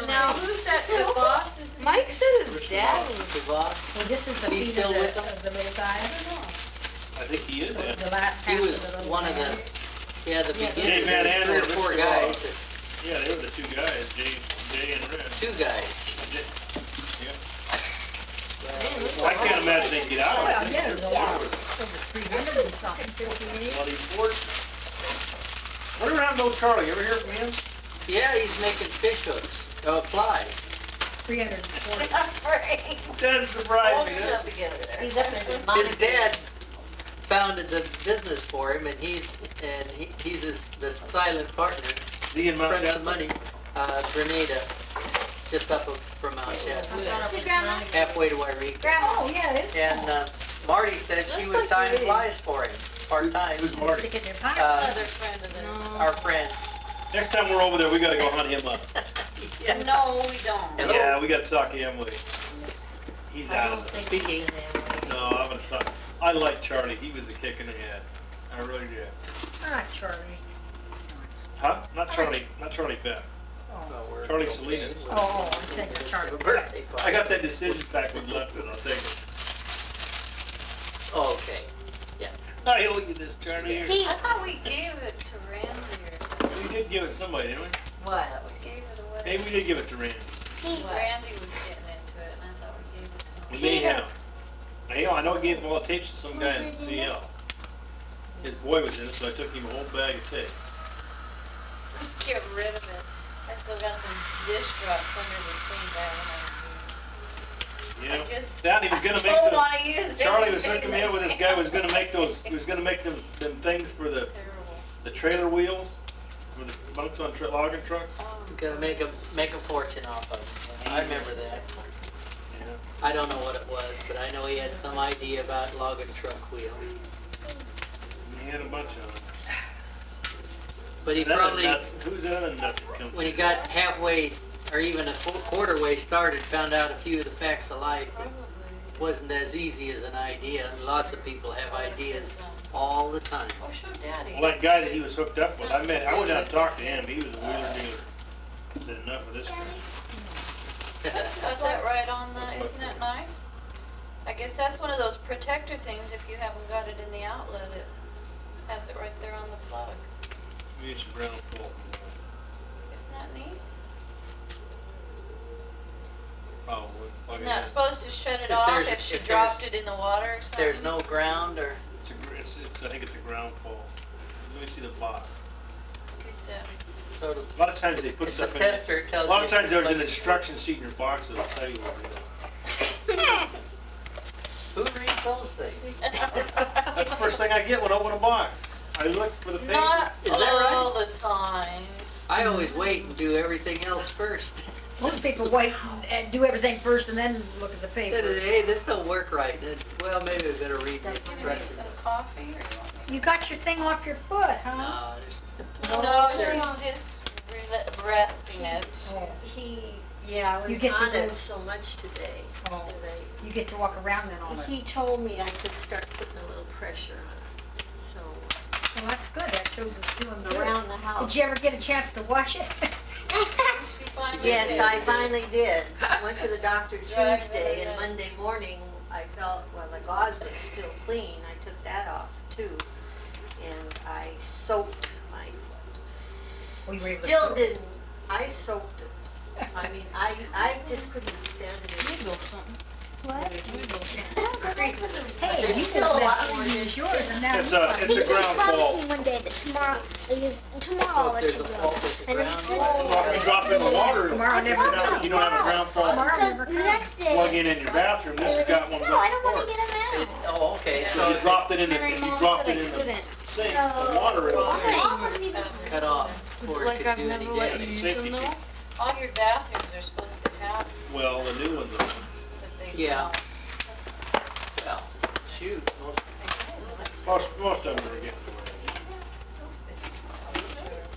Now, who's that, the boss is? Mike said his dad was. The boss, Well, this is the He's feet still of with the, them? of the little guy, I think he is, yeah. the last he half of was the little one of guy. the, yeah, the Jay beginning, Van there Andel, were 3 or 4 Mr. guys, Ross. Yeah, they were the two guys, Jay and Red. 2 guys. Well, I can't imagine they get out. Well, I think yeah, they're there's a lot, over 300 and something, 58. bloody force. Whatever happened to old Charlie? You ever hear from him? Yeah, he's making fish hooks, flies. 340. That surprised Hold me. yourself together there. He's up in His dad founded the business for him, and he's the silent partner. He and Mount Friends of Shasta? money, Grenada, just up from Mount Shasta, See, Grandma? halfway to Wairika. Grandma. Oh, yeah, it's. And Marty said she was tying flies for him, part-time. Who's Marty? Stick it in your pocket. Another friend of theirs. Our friend. Next time we're over there, we gotta go hunt him up. Yeah. No, we don't. Hello? Yeah, we gotta talk him with. He's I out don't of it. think Speaking. No, I'm gonna talk. I like Charlie. He was a kick in the head. I really did. Ah, Charlie. Huh? Not Charlie. Not Charlie Beck. Well, we're Charlie okay. Salinas. Oh, I'm thinking It's Charlie a Beck. birthday I party. got that decision back when left it. I'll take it. Okay. I owe you this, Charlie. He, I thought we gave it to Randy We did give it to somebody, didn't we? What? We gave it away. Maybe we did give it to Randy. he, Randy was getting into it and I thought we gave it to We him. may have. I know I gave all the tapes to some guy in CL. His boy was in it, so I took him a whole bag of tape. Get rid of it. I still got some dish drops under the sink I haven't You I know, just that he was gonna make don't the, wanna use Charlie was anything hooking me up with this that's guy was gonna make those, he was gonna make them things for the terrible. trailer wheels, for the bunks on logging trucks. You're gonna make a fortune off of it. I remember that. Yeah. I don't know what it was, but I know he had some idea about logging truck wheels. He had a bunch of them. But he And then probably, who's that other nut that comes? when he got halfway or even a quarter way started, found out a few of the facts of life. It wasn't as easy as an idea. Lots of people have ideas all the time. Oh, show Daddy. Well, that guy that he was hooked up with, I went down and talked to him, he was a wheeler dealer. Said enough of this guy. That's got that right on the, isn't it nice? I guess that's one of those protector things, if you haven't got it in the outlet, it has it right there on the plug. Maybe it's a ground fault. Isn't that neat? Probably. Isn't that supposed to shut it If off there's- if she if dropped it in the water or If something? there's no ground or, I think it's a ground fault. Let me see the box. so A lot of times they put it's a stuff in. tester, it A tells you. lot of times if there's the an plug is- instruction sheet in your box that'll tell you what it is. Who reads those things? That's the first thing I get when I open a box. I look for the paper. Not Is that right? all the time. I always wait and do everything else first. Most people wait and do everything first and then look at the paper. Hey, this don't work right. Well, maybe we better read the You need instructions. some coffee or you want me? You got your thing off your foot, huh? No, No, there's- she's just resting it. Oh. Yeah, I You was get to on it do- so much today. Oh, that you get to walk around then on it. He told me I could start putting a little pressure on it. So, Well, that's good, that shows it's doing good. around the Did house. you ever get a chance to wash it? She finally Yes, did. I finally did. I went to the doctor Driving Tuesday it and is. Monday morning I felt, well, the gauze was still clean. I took that off too. And I soaked my foot. We were able to Still soak- didn't, I soaked it. I mean, I just couldn't stand it. what? Hey, you Still still a lot that more one is yours and now It's you a- find it's He a just ground promised fault. me one day that tomorrow, tomorrow So I'll if let there's you a go. fault with the And he ground, said, Well, you drop it in the water. Tomorrow never You don't have a ground fault. Tomorrow so the next day, Plug in your bathroom. This has got one of no, I don't those want to ports. get him it, out. oh, okay, So so you if dropped it in the, Mary you Mom dropped said it I in the couldn't. sink, the water. it'll Why? clean. Mom wasn't even. cut off Is before it it like could I've do any never let damage. you use Safety them though? feature. All your bathrooms are supposed to have Well, the new ones are. that they Yeah. don't. Well, shoot, Most of them are getting away.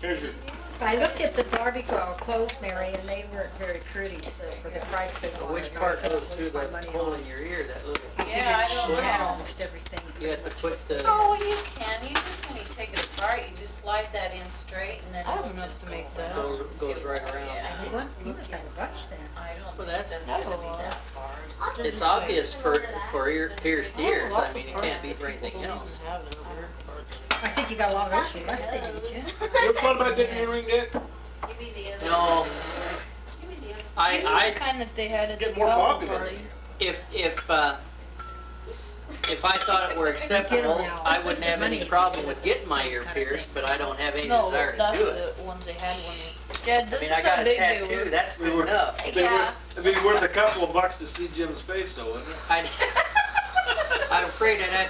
Here's your, I looked at the Barbie clothes, Mary, and they weren't very pretty, so for the price they wanted. which I part thought goes it through was my the money hole on. in your ear, that little? Yeah, I She don't had know. almost everything. You have to put the, Oh, you can, you just, when you take it apart, you just slide that in straight and then I have it'll enough just to go make right. that. goes right around. Yeah. You must have a bunch then. I don't Well, think that's- that's That's a gonna be lot. that hard. It's obvious for ear, pierced ears, I Lots of mean, it parts can't be that for people anything don't else. even have in other parts. I think you got a lot of those from us, didn't you? You ever thought about getting an earring, Dick? Give me the other. No, Give me the other. These are the I, kind that they had at the Get more Cowboy popular. party. if I thought it were acceptable, now. I wouldn't have any Money. problem with getting my ear pierced, but I don't have any No, desire to that's do it. the ones they had when we, Jed, I this mean, is I got how a big they tattoo, were. that's good enough. It'd be Yeah. worth- It'd be worth a couple of bucks to see Jim's face though, wouldn't it? I'm afraid I'd have